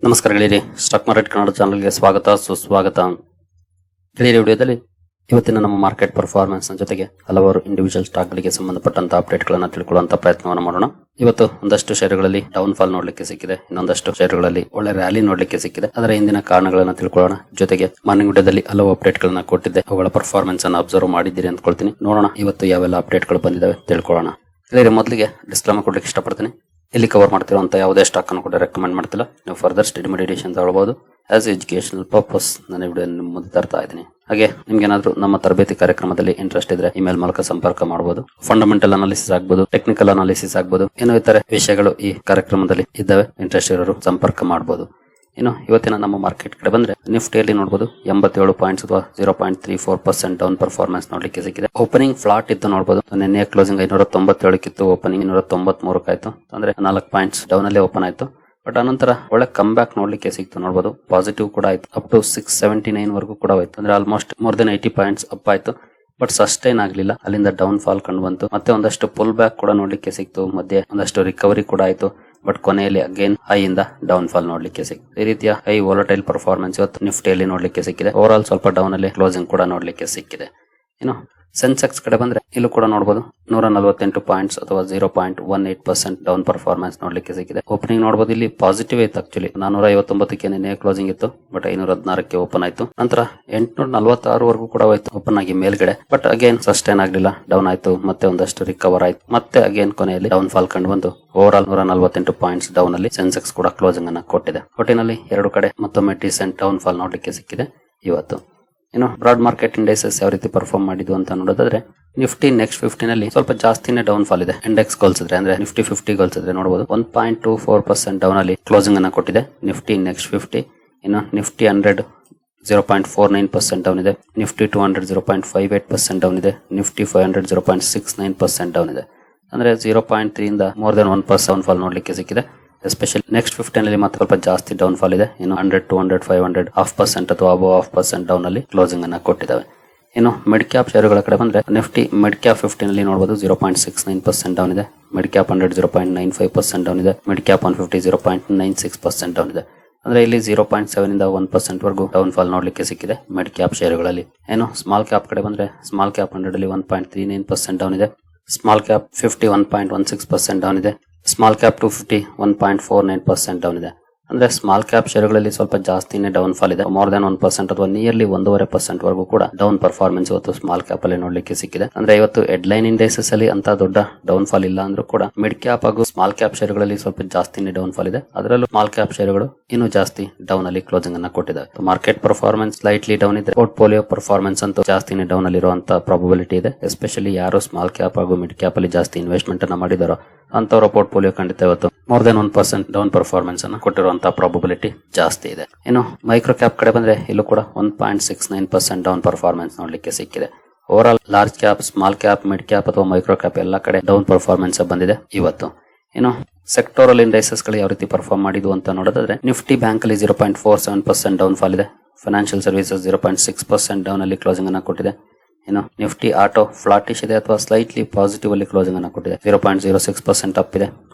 ನಮಸ್ಕಾರ ಗೆಳೆಯರಿ, stock market Kannada ಚಾನಲ್ಗೆ ಸ್ವಾಗತ ಸುಸ್ವಾಗತ. ಗೆಳೆಯರಿ, ವಿಡಿಯೋದಲ್ಲಿ ಇವತ್ತಿನ ನಮ್ಮ ಮಾರ್ಕೆಟ್ ಪರ್ಫಾರ್ಮೆನ್ಸ್ ಜೊತೆಗೆ ಹಲವಾರು ಇಂಡಿವಿಜುವಲ್ ಸ್ಟಾಕ್ ಗಳಿಗೆ ಸಂಬಂಧಪಟ್ಟಂತ ಅಪ್ಡೇಟ್ ಗಳನ್ನ ತಿಳ್ಕೊಳ್ಳುವಂತ ಪ್ರಯತ್ನವನ್ನು ಮಾಡೋಣ. ಇವತ್ತು ಒಂದಷ್ಟು ಷೇರುಗಳಲ್ಲಿ ಡೌನ್ ಫಾಲ್ ನೋಡ್ಲಿಕ್ಕೆ ಸಿಕ್ಕಿದೆ, ಇನ್ನೊಂದಷ್ಟು ಷೇರುಗಳಲ್ಲಿ ಒಳ್ಳೆ ರ್ಯಾಲಿ ನೋಡ್ಲಿಕ್ಕೆ ಸಿಕ್ಕಿದೆ. ಅದರ ಹಿಂದಿನ ಕಾರಣಗಳನ್ನ ತಿಳ್ಕೊಳ್ಳೋಣ. ಜೊತೆಗೆ ಮಾರ್ನಿಂಗ್ ವಿಡಿಯೋದಲ್ಲಿ ಹಲವು ಅಪ್ಡೇಟ್ ಗಳನ್ನ ಕೊಟ್ಟಿದ್ದೆ, ಅವುಗಳ ಪರ್ಫಾರ್ಮೆನ್ಸ್ ಅನ್ನು ಅಬ್ಸರ್ವ್ ಮಾಡಿದ್ದೀರಿ ಅಂದ್ಕೊಳ್ತೀನಿ. ನೋಡೋಣ ಇವತ್ತು ಯಾವೆಲ್ಲ ಅಪ್ಡೇಟ್ ಗಳು ಬಂದಿದ್ದಾವೆ ತಿಳ್ಕೊಳ್ಳೋಣ. ಗೆಳೆಯರಿ, ಮೊದಲಿಗೆ ಡಿಸ್ಕ್ಲೇಮರ್ ಕೊಡ್ಲಿಕ್ಕೆ ಇಷ್ಟಪಡ್ತೀನಿ. ಇಲ್ಲಿ ಕವರ್ ಮಾಡ್ತಿರುವಂತ ಯಾವುದೇ ಸ್ಟಾಕ್ ಅನ್ನು ಕೂಡ ರೆಕಮೆಂಡ್ ಮಾಡ್ತಿಲ್ಲ. ನೀವು ಫರ್ದರ್ ಸ್ಟಡಿ ಮೆಡಿಟೇಷನ್ ತಗೊಳ್ಬಹುದು. ಆಸ್ ಎಜುಕೇಶನಲ್ ಪರ್ಪಸ್ ನನ್ನ ವಿಡಿಯೋ ಮುಂದೆ ತರ್ತಾ ಇದ್ದೀನಿ. ಹಾಗೆ ನಿಮ್ಗೆ ಏನಾದ್ರು ನಮ್ಮ ತರಬೇತಿ ಕಾರ್ಯಕ್ರಮದಲ್ಲಿ ಇಂಟ್ರೆಸ್ಟ್ ಇದ್ರೆ ಇಮೇಲ್ ಮೂಲಕ ಸಂಪರ್ಕ ಮಾಡಬಹುದು. ಫಂಡಮೆಂಟಲ್ ಅನಾಲಿಸಿಸ್ ಆಗ್ಬಹುದು, ಟೆಕ್ನಿಕಲ್ ಅನಾಲಿಸಿಸ್ ಆಗ್ಬಹುದು, ಇನ್ನೂ ಇತರೆ ವಿಷಯಗಳು ಈ ಕಾರ್ಯಕ್ರಮದಲ್ಲಿ ಇದ್ದಾವೆ. ಇಂಟ್ರೆಸ್ಟ್ ಇರೋರು ಸಂಪರ್ಕ ಮಾಡಬಹುದು. ಇನ್ನು ಇವತ್ತಿನ ನಮ್ಮ ಮಾರ್ಕೆಟ್ ಕಡೆ ಬಂದ್ರೆ ನಿಫ್ಟಿಯಲ್ಲಿ ನೋಡಬಹುದು 87 ಪಾಯಿಂಟ್ಸ್ ಅಥವಾ 0.34% ಡೌನ್ ಪರ್ಫಾರ್ಮೆನ್ಸ್ ನೋಡ್ಲಿಕ್ಕೆ ಸಿಕ್ಕಿದೆ. ಓಪನಿಂಗ್ ಫ್ಲಾಟ್ ಇತ್ತು ನೋಡಬಹುದು. ನಿನ್ನೆ ಕ್ಲೋಸಿಂಗ್ 597 ಇತ್ತು, ಓಪನಿಂಗ್ 293 ಆಯ್ತು. ಅಂದ್ರೆ 4 ಪಾಯಿಂಟ್ಸ್ ಡೌನ್ ಅಲ್ಲಿ ಓಪನ್ ಆಯ್ತು. ಬಟ್ ಅನಂತರ ಒಳ್ಳೆ ಕಮ್ ಬ್ಯಾಕ್ ನೋಡ್ಲಿಕ್ಕೆ ಸಿಕ್ತು ನೋಡಬಹುದು. ಪಾಸಿಟಿವ್ ಕೂಡ ಆಯ್ತು, ಅಪ್ ಟು 679 ವರೆಗೂ ಕೂಡ ಹೋಯ್ತು. ಅಂದ್ರೆ almost more than 80 points up ಆಯ್ತು. ಬಟ್ ಸಸ್ಟೈನ್ ಆಗ್ಲಿಲ್ಲ, ಅಲ್ಲಿಂದ ಡೌನ್ ಫಾಲ್ ಕಂಡು ಬಂತು. ಮತ್ತೆ ಒಂದಷ್ಟು ಪುಲ್ ಬ್ಯಾಕ್ ಕೂಡ ನೋಡ್ಲಿಕ್ಕೆ ಸಿಕ್ತು, ಮಧ್ಯೆ ಒಂದಷ್ಟು ರಿಕವರಿ ಕೂಡ ಆಯ್ತು. ಬಟ್ ಕೊನೆಯಲ್ಲಿ ಅಗೇನ್ ಹೈ ಇಂದ ಡೌನ್ ಫಾಲ್ ನೋಡ್ಲಿಕ್ಕೆ ಸಿಕ್ತು. ಈ ರೀತಿಯ ಹೈ ವಾಲಟೈಲ್ ಪರ್ಫಾರ್ಮೆನ್ಸ್ ಇವತ್ತು ನಿಫ್ಟಿಯಲ್ಲಿ ನೋಡ್ಲಿಕ್ಕೆ ಸಿಕ್ಕಿದೆ. ಓವರ್ ಆಲ್ ಸ್ವಲ್ಪ ಡೌನ್ ಅಲ್ಲಿ ಕ್ಲೋಸಿಂಗ್ ಕೂಡ ನೋಡ್ಲಿಕ್ಕೆ ಸಿಕ್ಕಿದೆ. ಇನ್ನು ಸೆನ್ಸೆಕ್ಸ್ ಕಡೆ ಬಂದ್ರೆ ಇಲ್ಲೂ ಕೂಡ ನೋಡಬಹುದು 148 ಪಾಯಿಂಟ್ಸ್ ಅಥವಾ 0.18% ಡೌನ್ ಪರ್ಫಾರ್ಮೆನ್ಸ್ ನೋಡ್ಲಿಕ್ಕೆ ಸಿಕ್ಕಿದೆ. ಓಪನಿಂಗ್ ನೋಡಬಹುದು, ಇಲ್ಲಿ ಪಾಸಿಟಿವ್ ಇತ್ತು. ಆಕ್ಚುಲಿ 459ಕ್ಕೆ ನಿನ್ನೆ ಕ್ಲೋಸಿಂಗ್ ಇತ್ತು, ಬಟ್ 516ಕ್ಕೆ ಓಪನ್ ಆಯ್ತು. ನಂತರ 846 ವರೆಗೂ ಕೂಡ ಹೋಯ್ತು ಓಪನ್ ಆಗಿ ಮೇಲ್ಗಡೆ. ಬಟ್ ಅಗೇನ್ ಸಸ್ಟೈನ್ ಆಗ್ಲಿಲ್ಲ, ಡೌನ್ ಆಯ್ತು. ಮತ್ತೆ ಒಂದಷ್ಟು ರಿಕವರ್ ಆಯ್ತು, ಮತ್ತೆ ಅಗೇನ್ ಕೊನೆಯಲ್ಲಿ ಡೌನ್ ಫಾಲ್ ಕಂಡು ಬಂತು. ಓವರ್ ಆಲ್ 148 ಪಾಯಿಂಟ್ಸ್ ಡೌನ್ ಅಲ್ಲಿ ಸೆನ್ಸೆಕ್ಸ್ ಕೂಡ ಕ್ಲೋಸಿಂಗ್ ಅನ್ನ ಕೊಟ್ಟಿದೆ. ಒಟ್ಟಿನಲ್ಲಿ ಎರಡು ಕಡೆ ಮತ್ತೊಮ್ಮೆ ಡೀಸೆಂಟ್ ಡೌನ್ ಫಾಲ್ ನೋಡ್ಲಿಕ್ಕೆ ಸಿಕ್ಕಿದೆ ಇವತ್ತು. ಇನ್ನು ಬ್ರಾಡ್ ಮಾರ್ಕೆಟ್ ಇಂಡೈಸಸ್ ಯಾವ ರೀತಿ ಪರ್ಫಾರ್ಮ್ ಮಾಡಿದ್ವು ಅಂತ ನೋಡೋದಾದ್ರೆ ನಿಫ್ಟಿ ನೆಕ್ಸ್ಟ್ 50 ನಲ್ಲಿ ಸ್ವಲ್ಪ ಜಾಸ್ತಿನೇ ಡೌನ್ ಫಾಲ್ ಇದೆ. ಇಂಡೆಕ್ಸ್ ಗೋಲ್ಸಿದ್ರೆ ಅಂದ್ರೆ ನಿಫ್ಟಿ 50 ಗೋಲ್ಸಿದ್ರೆ ನೋಡಬಹುದು 1.24% ಡೌನ್ ಅಲ್ಲಿ ಕ್ಲೋಸಿಂಗ್ ಅನ್ನ ಕೊಟ್ಟಿದೆ ನಿಫ್ಟಿ ನೆಕ್ಸ್ಟ್ 50. ಇನ್ನು ನಿಫ್ಟಿ 100 0.49% ಡೌನ್ ಇದೆ. ನಿಫ್ಟಿ 200 0.58% ಡೌನ್ ಇದೆ. ನಿಫ್ಟಿ 500 0.69% ಡೌನ್ ಇದೆ. ಅಂದ್ರೆ 0.3 ಇಂದ ಮೋರ್ ದೆನ್ 1% ಡೌನ್ ಫಾಲ್ ನೋಡ್ಲಿಕ್ಕೆ ಸಿಕ್ಕಿದೆ. ಎಸ್ಪೆಷಲಿ ನೆಕ್ಸ್ಟ್ 50 ನಲ್ಲಿ ಮತ್ತೆ ಸ್ವಲ್ಪ ಜಾಸ್ತಿ ಡೌನ್ ಫಾಲ್ ಇದೆ. ಇನ್ನು 100, 200, 500 0.5% ಅಥವಾ ಅಬೌವ್ 0.5% ಡೌನ್ ಅಲ್ಲಿ ಕ್ಲೋಸಿಂಗ್ ಅನ್ನ ಕೊಟ್ಟಿದ್ದಾವೆ. ಇನ್ನು ಮಿಡ್ ಕ್ಯಾಪ್ ಶೇರುಗಳ ಕಡೆ ಬಂದ್ರೆ ನಿಫ್ಟಿ ಮಿಡ್ ಕ್ಯಾಪ್ 50 ನಲ್ಲಿ ನೋಡಬಹುದು 0.69% ಡೌನ್ ಇದೆ. ಮಿಡ್ ಕ್ಯಾಪ್ 100 0.95% ಡೌನ್ ಇದೆ. ಮಿಡ್ ಕ್ಯಾಪ್ 150 0.96% ಡೌನ್ ಇದೆ. ಅಂದ್ರೆ ಇಲ್ಲಿ 0.7 ಇಂದ 1% ವರೆಗೂ ಡೌನ್ ಫಾಲ್ ನೋಡ್ಲಿಕ್ಕೆ ಸಿಕ್ಕಿದೆ ಮಿಡ್ ಕ್ಯಾಪ್ ಶೇರುಗಳಲ್ಲಿ. ಏನು ಸ್ಮಾಲ್ ಕ್ಯಾಪ್ ಕಡೆ ಬಂದ್ರೆ ಸ್ಮಾಲ್ ಕ್ಯಾಪ್ 100 ಅಲ್ಲಿ 1.39% ಡೌನ್ ಇದೆ. ಸ್ಮಾಲ್ ಕ್ಯಾಪ್ 50 1.16% ಡೌನ್ ಇದೆ. ಸ್ಮಾಲ್ ಕ್ಯಾಪ್ 250 1.49% ಡೌನ್ ಇದೆ. ಅಂದ್ರೆ ಸ್ಮಾಲ್ ಕ್ಯಾಪ್ ಶೇರುಗಳಲ್ಲಿ ಸ್ವಲ್ಪ ಜಾಸ್ತಿನೇ ಡೌನ್ ಫಾಲ್ ಇದೆ. ಮೋರ್ ದನ್ 1% ಅಥವಾ ನಿಯರ್ಲಿ 1.5% ವರೆಗೂ ಕೂಡ ಡೌನ್ ಪರ್ಫಾರ್ಮೆನ್ಸ್ ಇವತ್ತು ಸ್ಮಾಲ್ ಕ್ಯಾಪ್ ಅಲ್ಲಿ ನೋಡ್ಲಿಕ್ಕೆ ಸಿಕ್ಕಿದೆ. ಅಂದ್ರೆ ಇವತ್ತು ಹೆಡ್ಲೈನ್ ಇಂಡೈಸಸ್ ಅಲ್ಲಿ ಅಂತ ದೊಡ್ಡ ಡೌನ್ ಫಾಲ್ ಇಲ್ಲ ಅಂದ್ರೂ ಕೂಡ ಮಿಡ್ ಕ್ಯಾಪ್ ಹಾಗೂ ಸ್ಮಾಲ್ ಕ್ಯಾಪ್ ಶೇರುಗಳಲ್ಲಿ ಸ್ವಲ್ಪ ಜಾಸ್ತಿನೇ ಡೌನ್ ಫಾಲ್ ಇದೆ. ಅದರಲ್ಲೂ ಸ್ಮಾಲ್ ಕ್ಯಾಪ್ ಶೇರುಗಳು ಇನ್ನೂ ಜಾಸ್ತಿ ಡೌನ್ ಅಲ್ಲಿ ಕ್ಲೋಸಿಂಗ್ ಅನ್ನ ಕೊಟ್ಟಿದೆ. ಮಾರ್ಕೆಟ್ ಪರ್ಫಾರ್ಮೆನ್ಸ್ ಸ್ಲೈಟ್ಲಿ ಡೌನ್ ಇದೆ. ಪೋರ್ಟ್ಫೋಲಿಯೋ ಪರ್ಫಾರ್ಮೆನ್ಸ್ ಅಂತೂ ಜಾಸ್ತಿನೇ ಡೌನ್ ಅಲ್ಲಿ ಇರುವಂತ ಪ್ರಾಬಬಿಲಿಟಿ ಇದೆ. ಎಸ್ಪೆಷಲಿ ಯಾರು ಸ್ಮಾಲ್ ಕ್ಯಾಪ್ ಹಾಗೂ ಮಿಡ್ ಕ್ಯಾಪ್ ಅಲ್ಲಿ ಜಾಸ್ತಿ ಇನ್ವೆಸ್ಟ್ಮೆಂಟ್ ಅನ್ನ ಮಾಡಿದಾರೋ ಅಂತವರ ಪೋರ್ಟ್ಫೋಲಿಯೋ ಖಂಡಿತ ಇವತ್ತು ಮೋರ್ ದೆನ್ 1% ಡೌನ್ ಪರ್ಫಾರ್ಮೆನ್ಸ್ ಅನ್ನು ಕೊಟ್ಟಿರುವಂತಹ ಪ್ರಾಬಬಿಲಿಟಿ ಜಾಸ್ತಿ ಇದೆ. ಇನ್ನು ಮೈಕ್ರೋ ಕ್ಯಾಪ್ ಕಡೆ ಬಂದ್ರೆ ಇಲ್ಲೂ ಕೂಡ 1.69% ಡೌನ್ ಪರ್ಫಾರ್ಮೆನ್ಸ್ ನೋಡ್ಲಿಕ್ಕೆ ಸಿಕ್ಕಿದೆ. Over all large cap, small cap, mid cap ಅಥವಾ ಮೈಕ್ರೋ ಕ್ಯಾಪ್ ಎಲ್ಲ ಕಡೆ ಡೌನ್ ಪರ್ಫಾರ್ಮೆನ್ಸ್ ಬಂದಿದೆ ಇವತ್ತು. ಇನ್ನು ಸೆಕ್ಟೋರಲ್ ಇಂಡೈಸಸ್ ಗಳು ಯಾವ ರೀತಿ ಪರ್ಫಾರ್ಮ್ ಮಾಡಿದ್ವು ಅಂತ ನೋಡೋದಾದ್ರೆ ನಿಫ್ಟಿ ಬ್ಯಾಂಕ್ ಅಲ್ಲಿ 0.47% ಡೌನ್ ಫಾಲ್ ಇದೆ. ಫೈನಾನ್ಷಿಯಲ್ ಸರ್ವಿಸಸ್ 0.6% ಡೌನ್ ಅಲ್ಲಿ ಕ್ಲೋಸಿಂಗ್ ಅನ್ನ ಕೊಟ್ಟಿದೆ. ಇನ್ನು ನಿಫ್ಟಿ ಆಟೋ ಫ್ಲಾಟಿಶ್ ಇದೆ ಅಥವಾ ಸ್ಲೈಟ್ಲಿ ಪಾಸಿಟಿವ್ ಅಲ್ಲಿ ಕ್ಲೋಸಿಂಗ್ ಅನ್ನ ಕೊಟ್ಟಿದೆ. 0.06% ಅಪ್ ಇದೆ.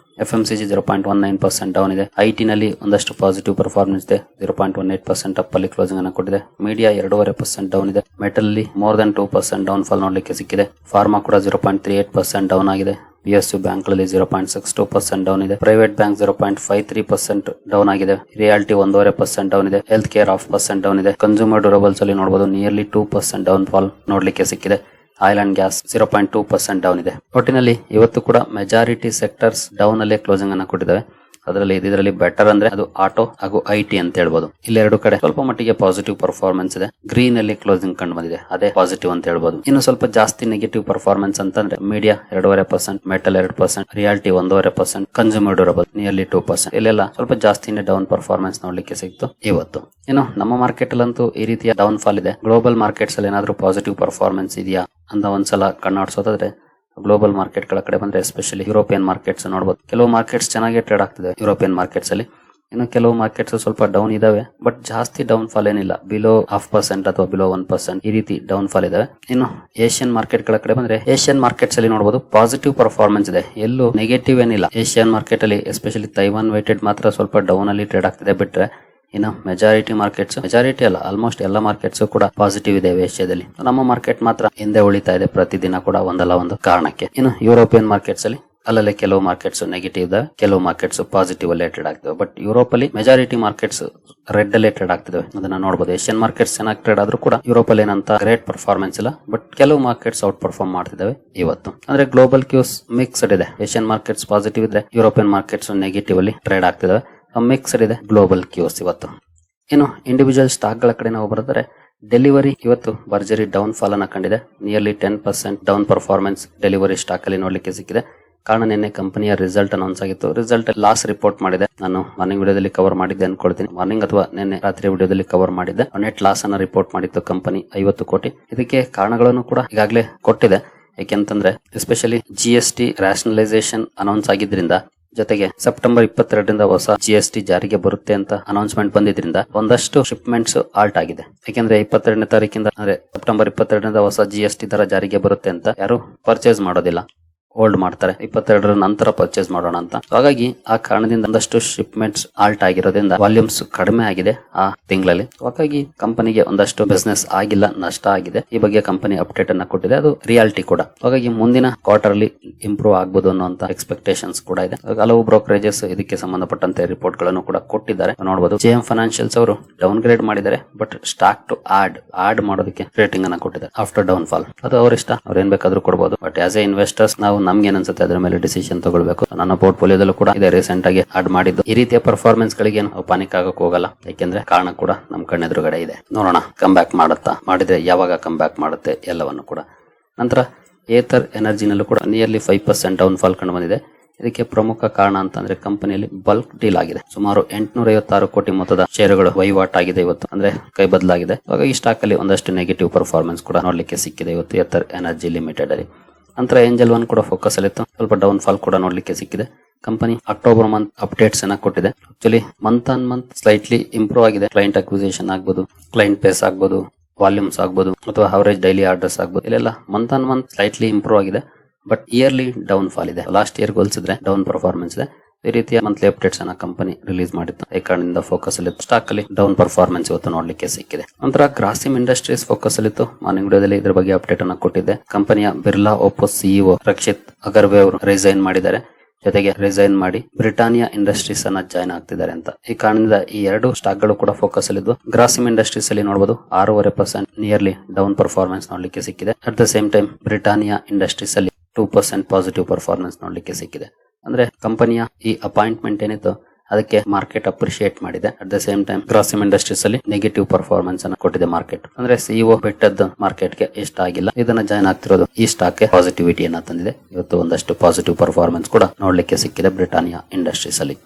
FMCG 0.19% ಡೌನ್ ಇದೆ. ಐಟಿ ನಲ್ಲಿ ಒಂದಷ್ಟು ಪಾಸಿಟಿವ್ ಪರ್ಫಾರ್ಮೆನ್ಸ್ ಇದೆ. 0.18% ಅಪ್ ಅಲ್ಲಿ ಕ್ಲೋಸಿಂಗ್ ಅನ್ನ ಕೊಟ್ಟಿದೆ. ಮೀಡಿಯಾ 2.5% ಡೌನ್ ಇದೆ. ಮೆಟಲ್ ಅಲ್ಲಿ ಮೋರ್ ದನ್ 2% ಡೌನ್ ಫಾಲ್ ನೋಡ್ಲಿಕ್ಕೆ ಸಿಕ್ಕಿದೆ. ಫಾರ್ಮಾ ಕೂಡ 0.38% ಡೌನ್ ಆಗಿದೆ. PSU ಬ್ಯಾಂಕ್ ಗಳಲ್ಲಿ 0.62% ಡೌನ್ ಇದೆ. ಪ್ರೈವೇಟ್ ಬ್ಯಾಂಕ್ 0.53% ಡೌನ್ ಆಗಿದೆ. ರಿಯಾಲಿಟಿ 1.5% ಡೌನ್ ಇದೆ. ಹೆಲ್ತ್ ಕೇರ್ 0.5% ಡೌನ್ ಇದೆ. ಕನ್ಸ್ಯೂಮರ್ ಡ್ಯೂರಬಲ್ಸ್ ಅಲ್ಲಿ ನೋಡಬಹುದು ನಿಯರ್ಲಿ 2% ಡೌನ್ ಫಾಲ್ ನೋಡ್ಲಿಕ್ಕೆ ಸಿಕ್ಕಿದೆ. ಆಯಿಲ್ ಅಂಡ್ ಗ್ಯಾಸ್ 0.2% ಡೌನ್ ಇದೆ. ಒಟ್ಟಿನಲ್ಲಿ ಇವತ್ತು ಕೂಡ ಮೆಜಾರಿಟಿ ಸೆಕ್ಟರ್ಸ್ ಡೌನ್ ಅಲ್ಲೇ ಕ್ಲೋಸಿಂಗ್ ಅನ್ನ ಕೊಟ್ಟಿದ್ದಾವೆ. ಇದರಲ್ಲಿ ಬೆಟರ್ ಅಂದ್ರೆ ಅದು ಆಟೋ ಹಾಗೂ ಐಟಿ ಅಂತ ಹೇಳ್ಬೋದು. ಇಲ್ಲಿ ಎರಡು ಕಡೆ ಸ್ವಲ್ಪ ಮಟ್ಟಿಗೆ ಪಾಸಿಟಿವ್ ಪರ್ಫಾರ್ಮೆನ್ಸ್ ಇದೆ. ಗ್ರೀನ್ ಅಲ್ಲಿ ಕ್ಲೋಸಿಂಗ್ ಕಂಡು ಬಂದಿದೆ, ಅದೇ ಪಾಸಿಟಿವ್ ಅಂತ ಹೇಳ್ಬೋದು. ಇನ್ನು ಸ್ವಲ್ಪ ಜಾಸ್ತಿ ನೆಗೆಟಿವ್ ಪರ್ಫಾರ್ಮೆನ್ಸ್ ಅಂತಂದ್ರೆ media 2.5%, metal 2%, reality 1.5%, consumer durable nearly 2%. ಇಲ್ಲೆಲ್ಲ ಸ್ವಲ್ಪ ಜಾಸ್ತಿನೇ ಡೌನ್ ಪರ್ಫಾರ್ಮೆನ್ಸ್ ನೋಡ್ಲಿಕ್ಕೆ ಸಿಕ್ತು ಇವತ್ತು. ಇನ್ನು ನಮ್ಮ ಮಾರ್ಕೆಟ್ ಅಲ್ಲಂತೂ ಈ ರೀತಿಯ ಡೌನ್ ಫಾಲ್ ಇದೆ. ಗ್ಲೋಬಲ್ ಮಾರ್ಕೆಟ್ಸ್ ಅಲ್ಲಿ ಏನಾದ್ರೂ ಪಾಸಿಟಿವ್ ಪರ್ಫಾರ್ಮೆನ್ಸ್ ಇದೆಯಾ ಅಂತ ಒಂದ್ಸಲ ಕಣ್ಣಾಡ್ಸೋದಾದ್ರೆ ಗ್ಲೋಬಲ್ ಮಾರ್ಕೆಟ್ ಗಳ ಕಡೆ ಬಂದ್ರೆ ಎಸ್ಪೆಷಲಿ ಯುರೋಪಿಯನ್ ಮಾರ್ಕೆಟ್ಸ್ ನೋಡಬಹುದು. ಕೆಲವು ಮಾರ್ಕೆಟ್ಸ್ ಚೆನ್ನಾಗಿ ಟ್ರೇಡ್ ಆಗ್ತಿದೆ ಯುರೋಪಿಯನ್ ಮಾರ್ಕೆಟ್ಸ್ ಅಲ್ಲಿ. ಇನ್ನು ಕೆಲವು ಮಾರ್ಕೆಟ್ಸ್ ಸ್ವಲ್ಪ ಡೌನ್ ಇದಾವೆ, ಬಟ್ ಜಾಸ್ತಿ ಡೌನ್ ಫಾಲ್ ಏನಿಲ್ಲ. ಬಿಲೋ 0.5% ಅಥವಾ ಬಿಲೋ 1% ಈ ರೀತಿ ಡೌನ್ ಫಾಲ್ ಇದಾವೆ. ಇನ್ನು ಏಷ್ಯನ್ ಮಾರ್ಕೆಟ್ ಗಳ ಕಡೆ ಬಂದ್ರೆ ಏಷ್ಯನ್ ಮಾರ್ಕೆಟ್ಸ್ ಅಲ್ಲಿ ನೋಡಬಹುದು ಪಾಸಿಟಿವ್ ಪರ್ಫಾರ್ಮೆನ್ಸ್ ಇದೆ, ಎಲ್ಲೂ ನೆಗೆಟಿವ್ ಏನಿಲ್ಲ. ಏಷ್ಯನ್ ಮಾರ್ಕೆಟ್ ಅಲ್ಲಿ ಎಸ್ಪೆಷಲಿ ತೈವಾನ್ ವೇಟೆಡ್ ಮಾತ್ರ ಸ್ವಲ್ಪ ಡೌನ್ ಅಲ್ಲಿ ಟ್ರೇಡ್ ಆಗ್ತಿದೆ ಬಿಟ್ರೆ ಇನ್ನು ಮೆಜಾರಿಟಿ ಅಲ್ಲ, ಆಲ್ಮೋಸ್ಟ್ ಎಲ್ಲ ಮಾರ್ಕೆಟ್ಸ್ ಕೂಡ ಪಾಸಿಟಿವ್ ಇದೆ ಏಷ್ಯಾದಲ್ಲಿ. ನಮ್ಮ ಮಾರ್ಕೆಟ್ ಮಾತ್ರ ಹಿಂದೆ ಉಳಿತಾ ಇದೆ ಪ್ರತಿದಿನ ಕೂಡ ಒಂದಲ್ಲ ಒಂದು ಕಾರಣಕ್ಕೆ. ಇನ್ನು ಯುರೋಪಿಯನ್ ಮಾರ್ಕೆಟ್ಸ್ ಅಲ್ಲಿ ಅಲ್ಲಲ್ಲಿ ಕೆಲವು ಮಾರ್ಕೆಟ್ಸ್ ನೆಗೆಟಿವ್ ಇದಾವೆ, ಕೆಲವು ಮಾರ್ಕೆಟ್ಸ್ ಪಾಸಿಟಿವ್ ಅಲ್ಲೇ ಟ್ರೇಡ್ ಆಗ್ತವೆ. ಬಟ್ ಯುರೋಪ್ ಅಲ್ಲಿ ಮೆಜಾರಿಟಿ ಮಾರ್ಕೆಟ್ಸ್ ರೆಡ್ ಅಲ್ಲೇ ಟ್ರೇಡ್ ಆಗ್ತಿವೆ, ಅದನ್ನ ನೋಡಬಹುದು. ಏಷ್ಯನ್ ಮಾರ್ಕೆಟ್ಸ್ ಚೆನ್ನಾಗಿ ಟ್ರೇಡ್ ಆದ್ರೂ ಕೂಡ ಯುರೋಪ್ ಅಲ್ಲಿ ಏನಂತ ಗ್ರೇಟ್ ಪರ್ಫಾರ್ಮೆನ್ಸ್ ಇಲ್ಲ, ಬಟ್ ಕೆಲವು ಮಾರ್ಕೆಟ್ಸ್ ಔಟ್ ಪರ್ಫಾರ್ಮ್ ಮಾಡ್ತಿದ್ದಾವೆ ಇವತ್ತು. ಅಂದ್ರೆ ಗ್ಲೋಬಲ್ ಕ್ಯೂಸ್ ಮಿಕ್ಸ್ಡ್ ಇದೆ. ಏಷ್ಯನ್ ಮಾರ್ಕೆಟ್ಸ್ ಪಾಸಿಟಿವ್ ಇದ್ರೆ ಯುರೋಪಿಯನ್ ಮಾರ್ಕೆಟ್ಸ್ ನೆಗೆಟಿವ್ ಅಲ್ಲಿ ಟ್ರೇಡ್ ಆಗ್ತಿದಾವೆ. ಮಿಕ್ಸ್ಡ್ ಇದೆ ಗ್ಲೋಬಲ್ ಕ್ಯೂಸ್ ಇವತ್ತು. ಇನ್ನು ಇಂಡಿವಿಜುವಲ್ ಸ್ಟಾಕ್ ಗಳ ಕಡೆ ನಾವು ಬರೆದರೆ ಡೆಲಿವರಿ ಇವತ್ತು ಭರ್ಜರಿ ಡೌನ್ ಫಾಲ್ ಅನ್ನ ಕಂಡಿದೆ. Nearly 10% down performance delivery stock ಅಲ್ಲಿ ನೋಡ್ಲಿಕ್ಕೆ ಸಿಕ್ಕಿದೆ. ಕಾರಣ ನಿನ್ನೆ ಕಂಪನಿಯ ರಿಸಲ್ಟ್ ಅನೌನ್ಸ್ ಆಗಿತ್ತು. ರಿಸಲ್ಟ್ ಲಾಸ್ ರಿಪೋರ್ಟ್ ಮಾಡಿದೆ. ನಾನು ಮಾರ್ನಿಂಗ್ ವಿಡಿಯೋದಲ್ಲಿ ಕವರ್ ಮಾಡಿದ್ದೆ ಅನ್ಕೊಳ್ತೀನಿ. ಮಾರ್ನಿಂಗ್ ಅಥವಾ ನಿನ್ನೆ ರಾತ್ರಿ ವಿಡಿಯೋದಲ್ಲಿ ಕವರ್ ಮಾಡಿದ್ದೆ. ನೆಟ್ ಲಾಸ್ ಅನ್ನ ರಿಪೋರ್ಟ್ ಮಾಡಿತ್ತು ಕಂಪನಿ 50 ಕೋಟಿ. ಇದಕ್ಕೆ ಕಾರಣಗಳನ್ನು ಕೂಡ ಈಗಾಗಲೇ ಕೊಟ್ಟಿದೆ. ಯಾಕೆಂತಂದ್ರೆ ಎಸ್ಪೆಷಲಿ GST ರ್ಯಾಷನಲೈಸೇಷನ್ ಅನೌನ್ಸ್ ಆಗಿದ್ರಿಂದ, ಜೊತೆಗೆ ಸೆಪ್ಟೆಂಬರ್ 22ರಿಂದ ಹೊಸ GST ಜಾರಿಗೆ ಬರುತ್ತೆ ಅಂತ ಅನೌನ್ಸ್ಮೆಂಟ್ ಬಂದಿದ್ರಿಂದ ಒಂದಷ್ಟು ಶಿಪ್ಮೆಂಟ್ಸ್ ಆಲ್ಟ್ ಆಗಿದೆ. ಯಾಕೆಂದ್ರೆ 22ನೇ ತಾರೀಕಿಂದ ಅಂದ್ರೆ ಸೆಪ್ಟೆಂಬರ್ 22ರಿಂದ ಹೊಸ GST ದರ ಜಾರಿಗೆ ಬರುತ್ತೆ ಅಂತ ಯಾರು ಪರ್ಚೇಸ್ ಮಾಡೋದಿಲ್ಲ, ಹೋಲ್ಡ್ ಮಾಡ್ತಾರೆ. 22ರ ನಂತರ ಪರ್ಚೇಸ್ ಮಾಡೋಣ ಅಂತ. ಹಾಗಾಗಿ ಆ ಕಾರಣದಿಂದ ಒಂದಷ್ಟು ಶಿಪ್ಮೆಂಟ್ಸ್ ಆಲ್ಟ್ ಆಗಿರೋದ್ರಿಂದ ವಾಲ್ಯೂಮ್ಸ್ ಕಡಿಮೆ ಆಗಿದೆ ಆ ತಿಂಗಳಲ್ಲಿ. ಹಾಗಾಗಿ ಕಂಪನಿಗೆ ಒಂದಷ್ಟು ಬಿಸ್ನೆಸ್ ಆಗಿಲ್ಲ, ನಷ್ಟ ಆಗಿದೆ. ಈ ಬಗ್ಗೆ ಕಂಪನಿ ಅಪ್ಡೇಟ್ ಅನ್ನ ಕೊಟ್ಟಿದೆ, ಅದು ರಿಯಾಲಿಟಿ ಕೂಡ. ಹಾಗಾಗಿ ಮುಂದಿನ ಕ್ವಾರ್ಟರ್ ಅಲ್ಲಿ ಇಂಪ್ರೂವ್ ಆಗ್ಬೋದು ಅನ್ನುವಂತ ಎಕ್ಸ್ಪೆಕ್ಟೇಷನ್ಸ್ ಕೂಡ ಇದೆ. ಹಲವು ಬ್ರೋಕರೇಜಸ್ ಇದಕ್ಕೆ ಸಂಬಂಧಪಟ್ಟಂತೆ ರಿಪೋರ್ಟ್ ಗಳನ್ನು ಕೂಡ ಕೊಟ್ಟಿದ್ದಾರೆ, ನೋಡಬಹುದು. JM ಫೈನಾನ್ಷಿಯಲ್ಸ್ ಅವರು ಡೌನ್ ಗ್ರೇಡ್ ಮಾಡಿದ್ದಾರೆ, ಬಟ್ ಸ್ಟಾಕ್ ಟು ಆಡ್ ಮಾಡೋದಕ್ಕೆ ರೇಟಿಂಗ್ ಅನ್ನ ಕೊಟ್ಟಿದ್ದಾರೆ ಆಫ್ಟರ್ ಡೌನ್ ಫಾಲ್. ಅದು ಅವ್ರ ಇಷ್ಟ, ಅವ್ರು ಏನ್ ಬೇಕಾದ್ರೂ ಕೊಡಬಹುದು. ಬಟ್ ಆಸ್ ಎ ಇನ್ವೆಸ್ಟರ್ಸ್ ನಾವು ನಮ್ಗೆ ಏನನ್ಸುತ್ತೆ ಅದ್ರ ಮೇಲೆ ಡಿಸಿಷನ್ ತಗೊಳ್ಬೇಕು. ನನ್ನ ಪೋರ್ಟ್ಫೋಲಿಯೋದಲ್ಲೂ ಕೂಡ ಇದೆ ರೀಸೆಂಟ್ ಆಗಿ ಆಡ್ ಮಾಡಿದ್ದು. ಈ ರೀತಿಯ ಪರ್ಫಾರ್ಮೆನ್ಸ್ ಗಳಿಗೆ ನಾವು ಪಾನಿಕ್ ಆಗಕ್ ಹೋಗಲ್ಲ, ಯಾಕೆಂದ್ರೆ ಕಾರಣ ಕೂಡ ನಮ್ ಕಣ್ಣೆದುರುಗಡೆ ಇದೆ. ನೋಡೋಣ ಕಮ್ ಬ್ಯಾಕ್ ಮಾಡುತ್ತಾ, ಮಾಡಿದ್ರೆ ಯಾವಾಗ ಕಮ್ ಬ್ಯಾಕ್ ಮಾಡುತ್ತೆ ಎಲ್ಲವನ್ನು ಕೂಡ. ನಂತರ ಏತರ್ ಎನರ್ಜಿನಲ್ಲೂ ಕೂಡ ನಿಯರ್ಲಿ 5% ಡೌನ್ ಫಾಲ್ ಕಂಡು ಬಂದಿದೆ. ಇದಕ್ಕೆ ಪ್ರಮುಖ ಕಾರಣ ಅಂತಂದ್ರೆ ಕಂಪನಿಯಲ್ಲಿ ಬಲ್ಕ್ ಡೀಲ್ ಆಗಿದೆ. ಸುಮಾರು 856 ಕೋಟಿ ಮೊತ್ತದ ಷೇರುಗಳು ವಹಿವಾಟ್ ಆಗಿದೆ ಇವತ್ತು, ಅಂದ್ರೆ ಕೈ ಬದಲಾಗಿದೆ. ಹಾಗಾಗಿ ಸ್ಟಾಕ್ ಅಲ್ಲಿ ಒಂದಷ್ಟು ನೆಗೆಟಿವ್ ಪರ್ಫಾರ್ಮೆನ್ಸ್ ಕೂಡ ನೋಡ್ಲಿಕ್ಕೆ ಸಿಕ್ಕಿದೆ ಇವತ್ತು ಏತರ್ ಎನರ್ಜಿ ಲಿಮಿಟೆಡ್ ಅಲ್ಲಿ. ನಂತರ ಏಂಜಲ್ ಒನ್ ಕೂಡ ಫೋಕಸ್ ಅಲ್ಲಿತ್ತು, ಸ್ವಲ್ಪ ಡೌನ್ ಫಾಲ್ ಕೂಡ ನೋಡ್ಲಿಕ್ಕೆ ಸಿಕ್ಕಿದೆ. ಕಂಪನಿ ಅಕ್ಟೋಬರ್ ಮಂತ್ ಅಪ್ಡೇಟ್ಸ್ ಅನ್ನ ಕೊಟ್ಟಿದೆ. Actually month on month slightly improve ಆಗಿದೆ. ಕ್ಲೈಂಟ್ ಅಕ್ವಿಸಿಷನ್ ಆಗ್ಬೋದು, ಕ್ಲೈಂಟ್ ಬೇಸ್ ಆಗ್ಬೋದು, ವಾಲ್ಯೂಮ್ಸ್ ಆಗ್ಬೋದು, ಅಥವಾ ಅವರೇಜ್ ಡೈಲಿ ಆರ್ಡರ್ಸ್ ಆಗ್ಬೋದು, ಇಲ್ಲೆಲ್ಲ month on month slightly improve ಆಗಿದೆ. ಬಟ್ ಇಯರ್ಲಿ ಡೌನ್ ಫಾಲ್ ಇದೆ. ಲಾಸ್ಟ್ ಇಯರ್ ಹೋಲಿಸಿದ್ರೆ ಡೌನ್ ಪರ್ಫಾರ್ಮೆನ್ಸ್ ಇದೆ. ಈ ರೀತಿಯ ಮಂತ್ಲಿ ಅಪ್ಡೇಟ್ಸ್ ಅನ್ನ ಕಂಪನಿ ರಿಲೀಸ್ ಮಾಡಿತ್ತು. ಈ ಕಾರಣದಿಂದ ಫೋಕಸ್ ಅಲ್ಲಿ ಸ್ಟಾಕ್ ಅಲ್ಲಿ ಡೌನ್ ಪರ್ಫಾರ್ಮೆನ್ಸ್ ಇವತ್ತು ನೋಡ್ಲಿಕ್ಕೆ ಸಿಕ್ಕಿದೆ. ನಂತರ ಗ್ರಾಸಿಮ್ ಇಂಡಸ್ಟ್ರೀಸ್ ಫೋಕಸ್ ಅಲ್ಲಿತ್ತು. ಮಾರ್ನಿಂಗ್ ವಿಡಿಯೋದಲ್ಲಿ ಇದ್ರ ಬಗ್ಗೆ ಅಪ್ಡೇಟ್ ಅನ್ನ ಕೊಟ್ಟಿದ್ದೆ. ಕಂಪನಿಯ ಬಿರ್ಲಾ ಓಪೋ CEO ರಕ್ಷಿತ್ ಅಗರ್ವೆ ಅವರು ರಿಸೈನ್ ಮಾಡಿದ್ದಾರೆ. ಜೊತೆಗೆ ರಿಸೈನ್ ಮಾಡಿ ಬ್ರಿಟಾನಿಯಾ ಇಂಡಸ್ಟ್ರೀಸ್ ಅನ್ನ ಜಾಯ್ನ್ ಆಗ್ತಿದ್ದಾರೆ ಅಂತ. ಈ ಕಾರಣದಿಂದ ಈ ಎರಡು ಸ್ಟಾಕ್ ಗಳು ಕೂಡ ಫೋಕಸ್ ಅಲ್ಲಿದ್ದು. ಗ್ರಾಸಿಮ್ ಇಂಡಸ್ಟ್ರೀಸ್ ಅಲ್ಲಿ ನೋಡಬಹುದು 6.5% ನಿಯರ್ಲಿ ಡೌನ್ ಪರ್ಫಾರ್ಮೆನ್ಸ್ ನೋಡ್ಲಿಕ್ಕೆ ಸಿಕ್ಕಿದೆ. At the same time Britannia industries ಅಲ್ಲಿ 2% ಪಾಸಿಟಿವ್ ಪರ್ಫಾರ್ಮೆನ್ಸ್ ನೋಡ್ಲಿಕ್ಕೆ ಸಿಕ್ಕಿದೆ. ಅಂದ್ರೆ ಕಂಪನಿಯ ಈ ಅಪಾಯಿಂಟ್ಮೆಂಟ್ ಏನಿತ್ತು ಅದಕ್ಕೆ ಮಾರ್ಕೆಟ್ ಅಪ್ರಿಶಿಯೇಟ್ ಮಾಡಿದೆ. At the same time Grasim industries ಅಲ್ಲಿ ನೆಗೆಟಿವ್ ಪರ್ಫಾರ್ಮೆನ್ಸ್ ಅನ್ನು ಕೊಟ್ಟಿದೆ ಮಾರ್ಕೆಟ್. ಅಂದ್ರೆ CEO ಬಿಟ್ಟದ್ದು ಮಾರ್ಕೆಟ್ಗೆ ಇಷ್ಟ ಆಗಿಲ್ಲ. ಇದನ್ನ ಜಾಯ್ನ್ ಆಗ್ತಿರೋದು ಈ ಸ್ಟಾಕ್ ಗೆ ಪಾಸಿಟಿವಿಟಿಯನ್ನ ತಂದಿದೆ. ಇವತ್ತು ಒಂದಷ್ಟು ಪಾಸಿಟಿವ್ ಪರ್ಫಾರ್ಮೆನ್ಸ್ ಕೂಡ ನೋಡ್ಲಿಕ್ಕೆ ಸಿಕ್ಕಿದೆ ಬ್ರಿಟಾನಿಯಾ ಇಂಡಸ್ಟ್ರೀಸ್ ಅಲ್ಲಿ.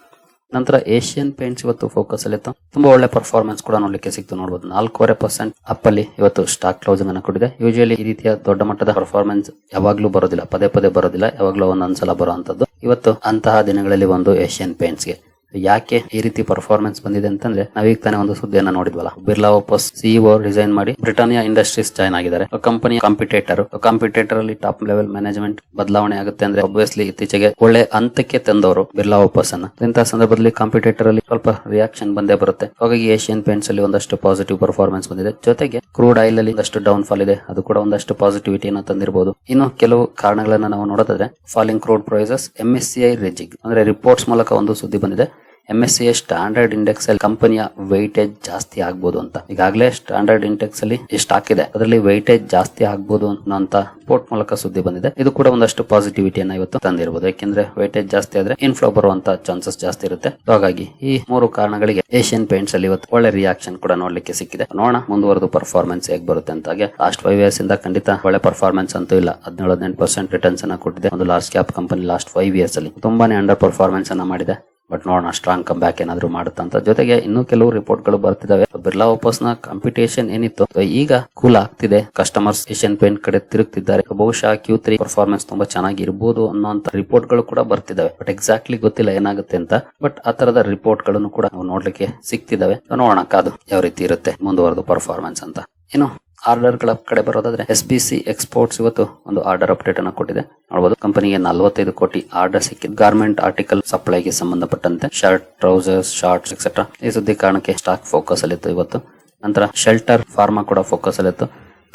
ನಂತರ ಏಷ್ಯನ್ ಪೇಂಟ್ಸ್ ಇವತ್ತು ಫೋಕಸ್ ಅಲ್ಲಿ ಇತ್ತು. ತುಂಬಾ ಒಳ್ಳೆ ಪರ್ಫಾರ್ಮೆನ್ಸ್ ಕೂಡ ನೋಡ್ಲಿಕ್ಕೆ ಸಿಕ್ತು. ನೋಡಬಹುದು 4.5% ಅಪ್ ಅಲ್ಲಿ ಇವತ್ತು ಸ್ಟಾಕ್ ಕ್ಲೋಸಿಂಗ್ ಅನ್ನು ಕೊಟ್ಟಿದೆ. ಯೂಶುವಲಿ ಈ ರೀತಿಯ ದೊಡ್ಡ ಮಟ್ಟದ ಪರ್ಫಾರ್ಮೆನ್ಸ್ ಯಾವಾಗ್ಲೂ ಬರೋದಿಲ್ಲ, ಪದೇ ಬರೋದಿಲ್ಲ, ಯಾವಾಗ್ಲೂ ಒಂದೊಂದ್ಸಲ ಬರುವಂತದ್ದು. ಇವತ್ತು ಅಂತಹ ದಿನಗಳಲ್ಲಿ ಒಂದು ಏಷ್ಯನ್ ಪೇಂಟ್ಸ್ ಗೆ ಯಾಕೆ ಈ ರೀತಿ ಪರ್ಫಾರ್ಮೆನ್ಸ್ ಬಂದಿದೆ ಅಂತಂದ್ರೆ, ನಾವೀಗ ತಾನೇ ಒಂದು ಸುದ್ದಿಯನ್ನ ನೋಡಿದ್ವಲ್ಲ, ಬಿರ್ಲಾ ಓಪೋಸ್ CEO ರಿಸೈನ್ ಮಾಡಿ ಬ್ರಿಟಾನಿಯಾ ಇಂಡಸ್ಟ್ರೀಸ್ ಜಾಯ್ನ್ ಆಗಿದ್ದಾರೆ. ಕಂಪನಿಯ ಕಾಂಪಿಟೇಟರ್ ಅಲ್ಲಿ ಟಾಪ್ ಲೆವೆಲ್ ಮ್ಯಾನೇಜ್ಮೆಂಟ್ ಬದಲಾವಣೆ ಆಗುತ್ತೆ ಅಂದ್ರೆ ಆಬ್ವಿಯಸ್ಲಿ ಇತ್ತೀಚೆಗೆ ಒಳ್ಳೆ ಹಂತಕ್ಕೆ ತಂದವರು ಬಿರ್ಲಾ ಓಪೋಸ್ ಅನ್ನ. ಇಂತಹ ಸಂದರ್ಭದಲ್ಲಿ ಕಾಂಪಿಟೇಟರ್ ಅಲ್ಲಿ ಸ್ವಲ್ಪ ರಿಯಾಕ್ಷನ್ ಬಂದೇ ಬರುತ್ತೆ. ಹಾಗಾಗಿ ಏಷ್ಯನ್ ಪೇಂಟ್ಸ್ ಅಲ್ಲಿ ಒಂದಷ್ಟು ಪಾಸಿಟಿವ್ ಪರ್ಫಾರ್ಮೆನ್ಸ್ ಬಂದಿದೆ. ಜೊತೆಗೆ ಕ್ರೂಡ್ ಆಯಿಲ್ ಅಲ್ಲಿ ಒಂದಷ್ಟು ಡೌನ್ ಫಾಲ್ ಇದೆ, ಅದು ಕೂಡ ಒಂದಷ್ಟು ಪಾಸಿಟಿವಿಟಿಯನ್ನು ತಂದಿರಬಹುದು. ಇನ್ನು ಕೆಲವು ಕಾರಣಗಳನ್ನ ನಾವು ನೋಡೋದಾದ್ರೆ, ಫಾಲಿಂಗ್ ಕ್ರೂಡ್ ಪ್ರೈಸಸ್, MSCI ರಿಜಿಗ್ ಅಂದ್ರೆ ರಿಪೋರ್ಟ್ಸ್ ಮೂಲಕ ಒಂದು ಸುದ್ದಿ ಬಂದಿದೆ. MSCI ಸ್ಟ್ಯಾಂಡರ್ಡ್ ಇಂಡೆಕ್ಸ್ ಅಲ್ಲಿ ಕಂಪನಿಯ ವೆಯ್ಟೇಜ್ ಜಾಸ್ತಿ ಆಗ್ಬೋದು ಅಂತ. ಈಗಾಗಲೇ ಸ್ಟ್ಯಾಂಡರ್ಡ್ ಇಂಡೆಕ್ಸ್ ಅಲ್ಲಿ ಸ್ಟಾಕ್ ಇದೆ, ಅದರಲ್ಲಿ ವೆಯ್ಟೇಜ್ ಜಾಸ್ತಿ ಆಗ್ಬೋದು ಅಂತ ರಿಪೋರ್ಟ್ ಮೂಲಕ ಸುದ್ದಿ ಬಂದಿದೆ. ಇದು ಕೂಡ ಒಂದಷ್ಟು ಪಾಸಿಟಿವಿಟಿಯನ್ನ ಇವತ್ತು ತಂದಿರಬಹುದು. ಯಾಕೆಂದ್ರೆ ವೆಯ್ಟೇಜ್ ಜಾಸ್ತಿ ಆದ್ರೆ ಇನ್ಫ್ಲೋ ಬರುವಂತ ಚಾನ್ಸಸ್ ಜಾಸ್ತಿ ಇರುತ್ತೆ. ಹಾಗಾಗಿ ಈ 3 ಕಾರಣಗಳಿಗೆ ಏಷ್ಯನ್ ಪೇಂಟ್ಸ್ ಅಲ್ಲಿ ಇವತ್ತು ಒಳ್ಳೆ ರಿಯಾಕ್ಷನ್ ಕೂಡ ನೋಡ್ಲಿಕ್ಕೆ ಸಿಕ್ಕಿದೆ. ನೋಡೋಣ ಮುಂದುವರೆದು ಪರ್ಫಾರ್ಮೆನ್ಸ್ ಹೇಗೆ ಬರುತ್ತೆ ಅಂತ. ಹಾಗೆ ಲಾಸ್ಟ್ 5 years ಇಂದ ಖಂಡಿತ ಒಳ್ಳೆ ಪರ್ಫಾರ್ಮೆನ್ಸ್ ಅಂತೂ ಇಲ್ಲ. 17-18% ರಿಟರ್ನ್ಸ್ ಅನ್ನ ಕೊಟ್ಟಿದೆ ಒಂದು large cap company last 5 years ಅಲ್ಲಿ. ತುಂಬಾನೇ ಅಂಡರ್ ಪರ್ಫಾರ್ಮೆನ್ಸ್ ಅನ್ನ ಮಾಡಿದೆ. ಬಟ್ ನೋಡೋಣ ಸ್ಟ್ರಾಂಗ್ ಕಮ್ ಬ್ಯಾಕ್ ಏನಾದ್ರು ಮಾಡುತ್ತಾ ಅಂತ. ಜೊತೆಗೆ ಇನ್ನೂ ಕೆಲವು ರಿಪೋರ್ಟ್ ಗಳು ಬರ್ತಿದಾವೆ. ಬಿರ್ಲಾ ಓಪಸ್ ನ ಕಾಂಪಿಟೇಷನ್ ಏನಿತ್ತು ಈಗ ಕೂಲ್ ಆಗ್ತಿದೆ. ಕಸ್ಟಮರ್ಸ್ ಏಷ್ಯನ್ ಪೇಂಟ್ ಕಡೆ ತಿರುಗ್ತಿದ್ದಾರೆ. ಬಹುಶಃ Q3 ಪರ್ಫಾರ್ಮೆನ್ಸ್ ತುಂಬಾ ಚೆನ್ನಾಗಿ ಇರಬಹುದು ಅನ್ನೋಂತ ರಿಪೋರ್ಟ್ ಗಳು ಕೂಡ ಬರ್ತಿದಾವೆ. ಬಟ್ ಎಕ್ಸಾಕ್ಟ್ಲಿ ಗೊತ್ತಿಲ್ಲ ಏನಾಗುತ್ತೆ ಅಂತ. ಬಟ್ ಆ ತರದ ರಿಪೋರ್ಟ್ ಗಳನ್ನು ಕೂಡ ನಾವು ನೋಡ್ಲಿಕ್ಕೆ ಸಿಗ್ತಿದಾವೆ. ನೋಡೋಣ ಕಾದು ಯಾವ ರೀತಿ ಇರುತ್ತೆ ಮುಂದುವರೆದು ಪರ್ಫಾರ್ಮೆನ್ಸ್ ಅಂತ. ಇನ್ನು ಆರ್ಡರ್ ಗಳ ಕಡೆ ಬರೋದಾದ್ರೆ SBC ಎಕ್ಸ್ಪೋರ್ಟ್ಸ್ ಇವತ್ತು ಒಂದು ಆರ್ಡರ್ ಅಪ್ಡೇಟ್ ಅನ್ನು ಕೊಟ್ಟಿದೆ. ನೋಡಬಹುದು ಕಂಪನಿಗೆ 45 ಕೋಟಿ ಆರ್ಡರ್ ಸಿಕ್ಕಿದೆ. ಗಾರ್ಮೆಂಟ್ ಆರ್ಟಿಕಲ್ ಸಪ್ಲೈಗೆ ಸಂಬಂಧಪಟ್ಟಂತೆ ಶರ್ಟ್, ಟ್ರೌಸರ್ಸ್, ಶಾರ್ಟ್ಸ್ ಎಕ್ಸೆಟ್ರಾ. ಈ ಸುದ್ದಿ ಕಾರಣಕ್ಕೆ ಸ್ಟಾಕ್ ಫೋಕಸ್ ಅಲ್ಲಿತ್ತು ಇವತ್ತು. ನಂತರ ಶೆಲ್ಟರ್ ಫಾರ್ಮಾ ಕೂಡ ಫೋಕಸ್ ಅಲ್ಲಿತ್ತು.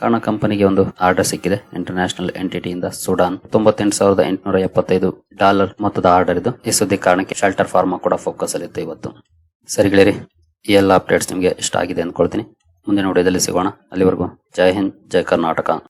ಕಾರಣ ಕಂಪನಿಗೆ ಒಂದು ಆರ್ಡರ್ ಸಿಕ್ಕಿದೆ ಇಂಟರ್ನ್ಯಾಷನಲ್ ಎಂಟಿಟಿಯಿಂದ ಸುಡಾನ್. $98,875 ಮೊತ್ತದ ಆರ್ಡರ್ ಇದು. ಈ ಸುದ್ದಿ ಕಾರಣಕ್ಕೆ ಶೆಲ್ಟರ್ ಫಾರ್ಮಾ ಕೂಡ ಫೋಕಸ್ ಅಲ್ಲಿತ್ತು ಇವತ್ತು. ಸರಿ ಗೆಳೆಯರಿ, ಈ ಎಲ್ಲ ಅಪ್ಡೇಟ್ಸ್ ನಿಮಗೆ ಇಷ್ಟ ಆಗಿದೆ ಅಂದ್ಕೊಳ್ತೀನಿ. ಮುಂದಿನ ವಿಡಿಯೋದಲ್ಲಿ ಸಿಗೋಣ. ಅಲ್ಲಿವರೆಗೂ ಜೈ ಹಿಂದ್, ಜೈ ಕರ್ನಾಟಕ.